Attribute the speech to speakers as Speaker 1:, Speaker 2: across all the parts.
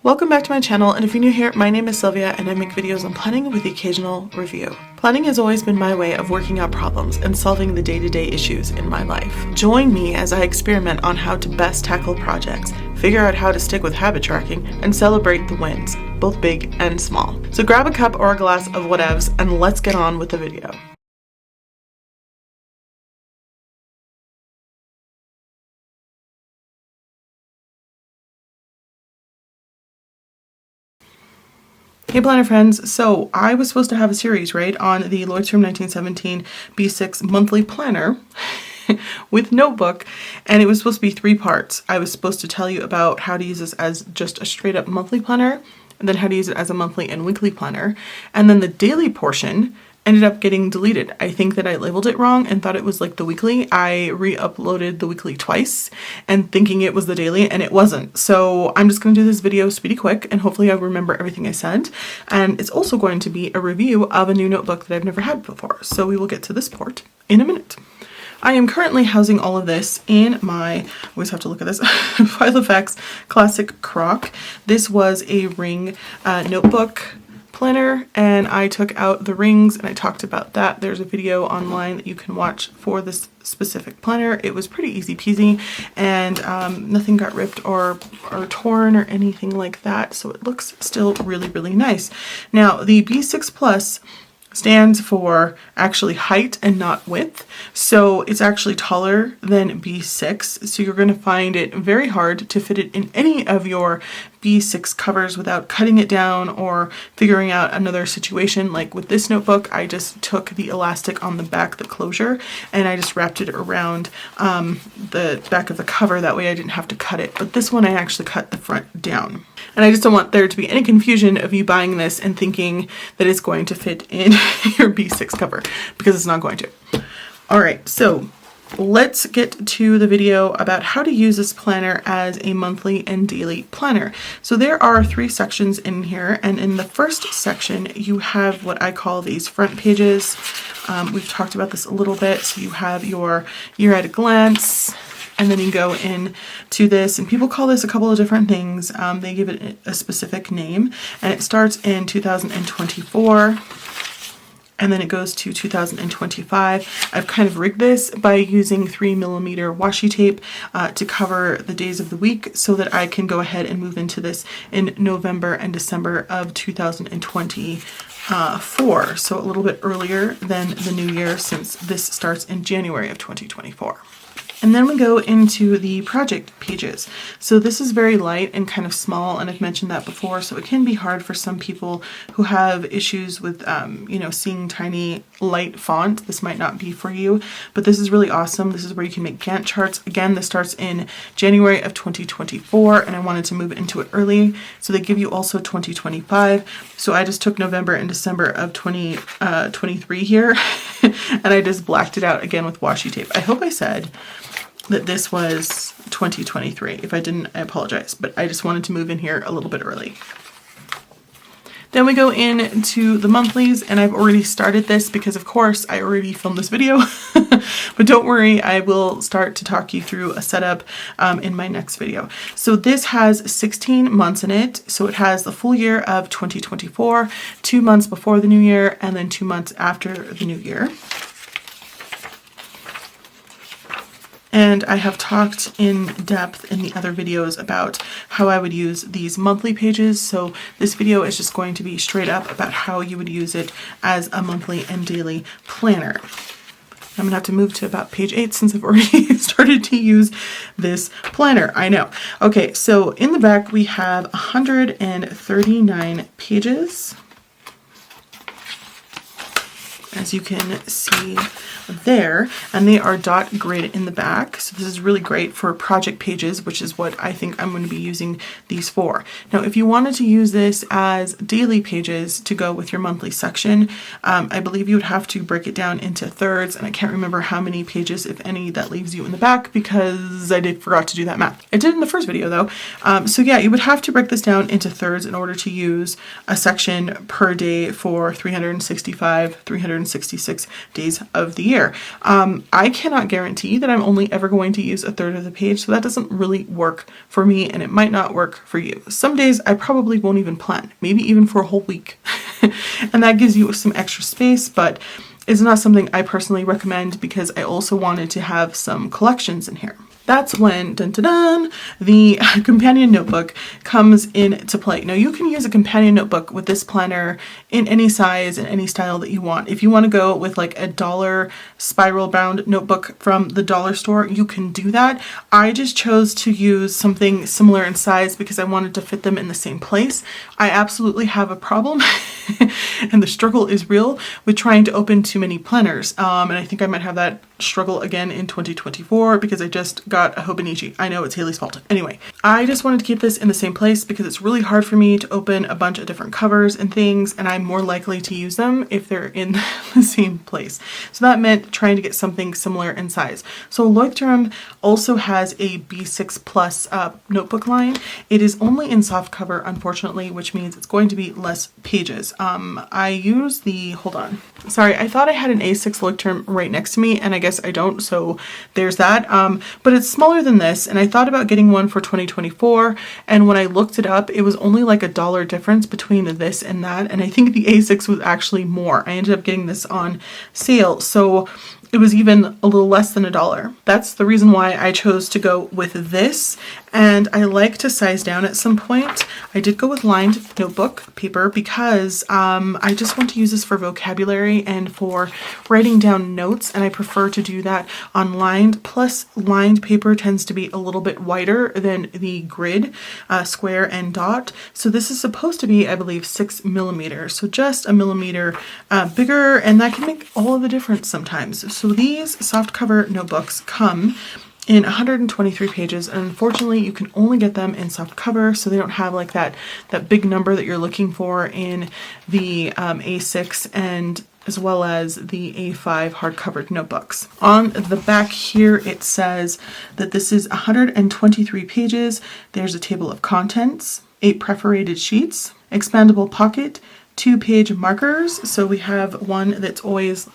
Speaker 1: Welcome back to my channel, and if you're new here, my name is Sylvia and I make videos on planning with the occasional review. Planning has always been my way of working out problems and solving the day-to-day issues in my life. Join me as I experiment on how to best tackle projects, figure out how to stick with habit tracking, and celebrate the wins, both big and small. So grab a cup or a glass of whatevs and let's get on with the video. Hey planner friends, so I was supposed to have a series, right, on the Leuchtturm 1917 B6 monthly planner with notebook, and it was supposed to be 3 parts. I was supposed to tell you about how to use this as just a straight up monthly planner, and then how to use it as a monthly and weekly planner, and then the daily portion ended up getting deleted. I think that I labeled it wrong and thought it was like the weekly. I re-uploaded the weekly twice and thinking it was the daily, and it wasn't. So I'm just going to do this video speedy quick and hopefully I remember everything I said. And it's also going to be a review of a new notebook that I've never had before. So we will get to this part in a minute. I am currently housing all of this in my, I always have to look at this, Filofax Classic Croc. This was a ring notebook planner, and I took out the rings and I talked about that. There's a video online that you can watch for this specific planner. It was pretty easy peasy, and nothing got ripped or torn or anything like that, so it looks still really nice. Now the B6 Plus stands for actually height and not width, so it's actually taller than B6, so you're going to find it very hard to fit it in any of your B6 covers without cutting it down or figuring out another situation. Like with this notebook, I just took the elastic on the back, the closure, and I just wrapped it around the back of the cover. That way I didn't have to cut it. But this one I actually cut the front down. And I just don't want there to be any confusion of you buying this and thinking that it's going to fit in your B6 cover, because it's not going to. All right, so let's get to the video about how to use this planner as a monthly and daily planner. So there are 3 sections in here, and in the first section you have what I call these front pages. We've talked about this a little bit. So you have your year at a glance, and then you go in to this, and people call this a couple of different things. They give it a specific name, and it starts in 2024. And then it goes to 2025. I've kind of rigged this by using 3mm washi tape to cover the days of the week so that I can go ahead and move into this in November and December of 2024. So a little bit earlier than the new year, since this starts in January of 2024. And then we go into the project pages. So this is very light and kind of small, and I've mentioned that before, so it can be hard for some people who have issues with, you know, seeing tiny light font. This might not be for you, but this is really awesome. This is where you can make Gantt charts. Again, this starts in January of 2024, and I wanted to move into it early, so they give you also 2025. So I just took November and December of 2023 here, and I just blacked it out again with washi tape. I hope I said that this was 2023. If I didn't, I apologize, but I just wanted to move in here a little bit early. Then we go into the monthlies, and I've already started this because of course I already filmed this video, but don't worry, I will start to talk you through a setup in my next video. So this has 16 months in it. So it has the full year of 2024, 2 months before the new year, and then 2 months after the new year. And I have talked in depth in the other videos about how I would use these monthly pages. So this video is just going to be straight up about how you would use it as a monthly and daily planner. I'm gonna have to move to about page 8 since I've already started to use this planner. I know. Okay, so in the back we have 139 pages, as you can see there, and they are dot grid in the back. So this is really great for project pages, which is what I think I'm going to be using these for. Now, if you wanted to use this as daily pages to go with your monthly section, I believe you would have to break it down into thirds, and I can't remember how many pages, if any, that leaves you in the back because I forgot to do that math. I did in the first video though. So yeah, you would have to break this down into thirds in order to use a section per day for 365 366 days of the year. I cannot guarantee that I'm only ever going to use a third of the page, so that doesn't really work for me, and it might not work for you. Some days I probably won't even plan, maybe even for a whole week. And that gives you some extra space, but it's not something I personally recommend because I also wanted to have some collections in here. That's when, dun dun dun, the companion notebook comes into play. Now you can use a companion notebook with this planner in any size and any style that you want. If you want to go with like a dollar spiral bound notebook from the dollar store, you can do that. I just chose to use something similar in size because I wanted to fit them in the same place. I absolutely have a problem and the struggle is real with trying to open too many planners. And I think I might have that struggle again in 2024 because I just got a Hobonichi. I know it's Haley's fault. Anyway, I just wanted to keep this in the same place because it's really hard for me to open a bunch of different covers and things, and I'm more likely to use them if they're in the same place. So that meant trying to get something similar in size. So Leuchtturm also has a B6 Plus notebook line. It is only in soft cover, unfortunately, which means it's going to be less pages. I use the, hold on. Sorry, I thought I had an A6 Leuchtturm right next to me, and I guess I don't, so there's that. But it's smaller than this, and I thought about getting one for 2024, and when I looked it up, it was only like $1 difference between this and that, and I think the A6 was actually more. I ended up getting this on sale, so it was even a little less than $1. That's the reason why I chose to go with this, and I like to size down at some point. I did go with lined notebook paper because I just want to use this for vocabulary and for writing down notes, and I prefer to do that on lined. Plus, lined paper tends to be a little bit wider than the grid, square and dot. So this is supposed to be, I believe, 6 millimeters, so just a millimeter bigger, and that can make all of the difference sometimes. So these soft cover notebooks come in 123 pages, and unfortunately you can only get them in soft cover, so they don't have like that big number that you're looking for in the A6 and as well as the A5 hard-covered notebooks. On the back here it says that this is 123 pages. There's a table of contents, 8 perforated sheets, expandable pocket, 2-page markers. So we have one that's always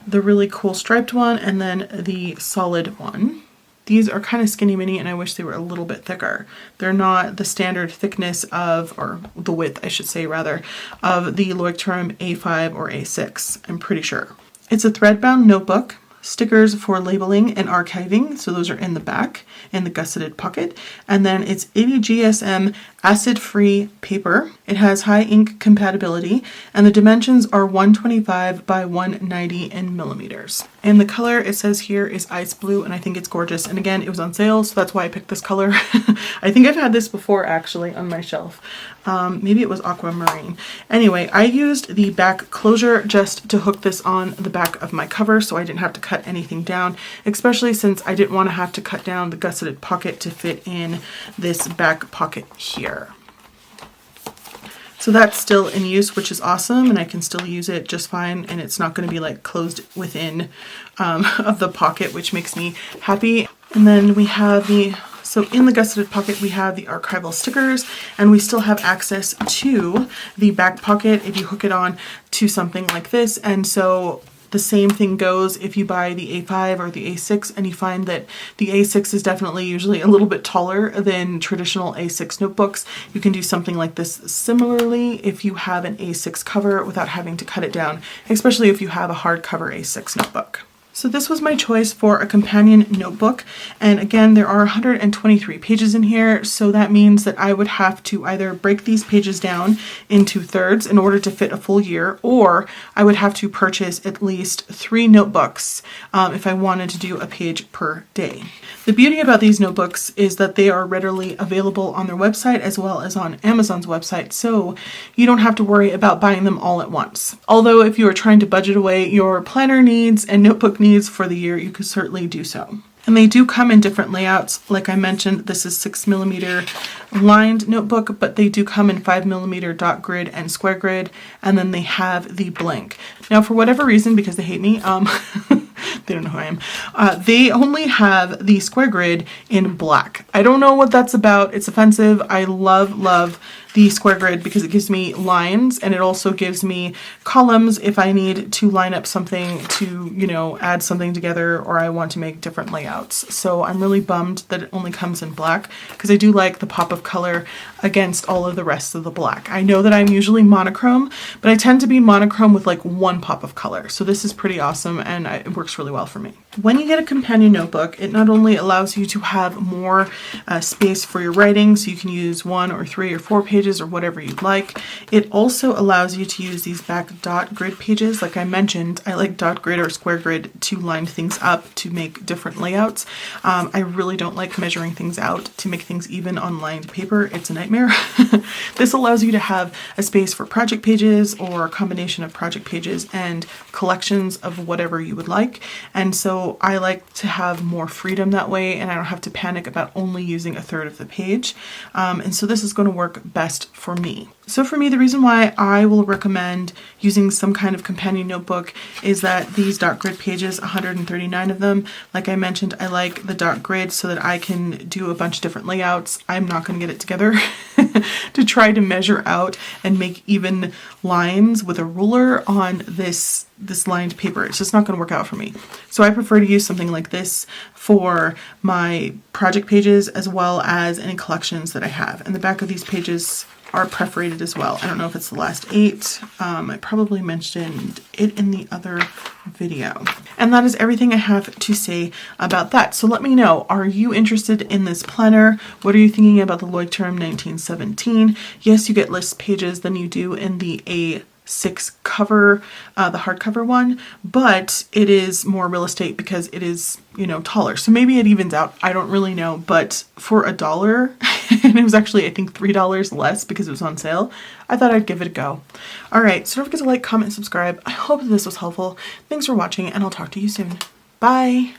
Speaker 1: the really cool striped one, and then the solid one. These are kind of skinny mini, and I wish they were a little bit thicker. They're not the standard thickness of, or the width, I should say rather, of the Leuchtturm A5 or A6, I'm pretty sure. It's a thread-bound notebook. Stickers for labeling and archiving, so those are in the back in the gusseted pocket, and then it's 80 GSM acid-free paper. It has high ink compatibility, and the dimensions are 125 by 190 in millimeters. And the color it says here is ice blue, and I think it's gorgeous. And again, it was on sale, so that's why I picked this color. I think I've had this before actually on my shelf. Maybe it was aquamarine. Anyway, I used the back closure just to hook this on the back of my cover so I didn't have to cut anything down, especially since I didn't want to have to cut down the gusseted pocket to fit in this back pocket here. So that's still in use, which is awesome, and I can still use it just fine, and it's not going to be like closed within of the pocket, which makes me happy. And then we have so in the gusseted pocket, we have the archival stickers, and we still have access to the back pocket if you hook it on to something like this. And so the same thing goes if you buy the A5 or the A6 and you find that the A6 is definitely usually a little bit taller than traditional A6 notebooks. You can do something like this similarly if you have an A6 cover without having to cut it down, especially if you have a hardcover A6 notebook. So this was my choice for a companion notebook, and again there are 123 pages in here, so that means that I would have to either break these pages down into thirds in order to fit a full year, or I would have to purchase at least 3 notebooks if I wanted to do a page per day. The beauty about these notebooks is that they are readily available on their website as well as on Amazon's website, so you don't have to worry about buying them all at once. Although if you are trying to budget away your planner needs and notebook needs for the year, you could certainly do so. And they do come in different layouts. Like I mentioned, this is 6mm lined notebook, but they do come in 5mm dot grid and square grid, and then they have the blank. Now, for whatever reason, because they hate me, they don't know who I am, they only have the square grid in black. I don't know what that's about. It's offensive. I love the square grid because it gives me lines, and it also gives me columns if I need to line up something to, you know, add something together, or I want to make different layouts. So I'm really bummed that it only comes in black because I do like the pop of color against all of the rest of the black. I know that I'm usually monochrome, but I tend to be monochrome with like one pop of color. So this is pretty awesome, and it works really well for me. When you get a companion notebook, it not only allows you to have more space for your writing, so you can use 1 or 3 or 4 pages or whatever you'd like. It also allows you to use these back dot grid pages. Like I mentioned, I like dot grid or square grid to line things up to make different layouts. I really don't like measuring things out to make things even on lined paper. It's a nightmare. This allows you to have a space for project pages or a combination of project pages and collections of whatever you would like. And so I like to have more freedom that way, and I don't have to panic about only using a third of the page. And so this is going to work best for me. So for me, the reason why I will recommend using some kind of companion notebook is that these dot grid pages, 139 of them, like I mentioned, I like the dot grid so that I can do a bunch of different layouts. I'm not going to get it together to try to measure out and make even lines with a ruler on this lined paper. It's just not going to work out for me. So I prefer to use something like this for my project pages as well as any collections that I have. And the back of these pages are perforated as well. I don't know if it's the last 8. I probably mentioned it in the other video. And that is everything I have to say about that. So let me know, are you interested in this planner? What are you thinking about the Leuchtturm 1917? Yes, you get less pages than you do in the A6 cover, the hardcover one, but it is more real estate because it is, you know, taller. So maybe it evens out. I don't really know, but for $1, and it was actually, I think, $3 less because it was on sale, I thought I'd give it a go. All right, so don't forget to like, comment, and subscribe. I hope this was helpful. Thanks for watching, and I'll talk to you soon. Bye.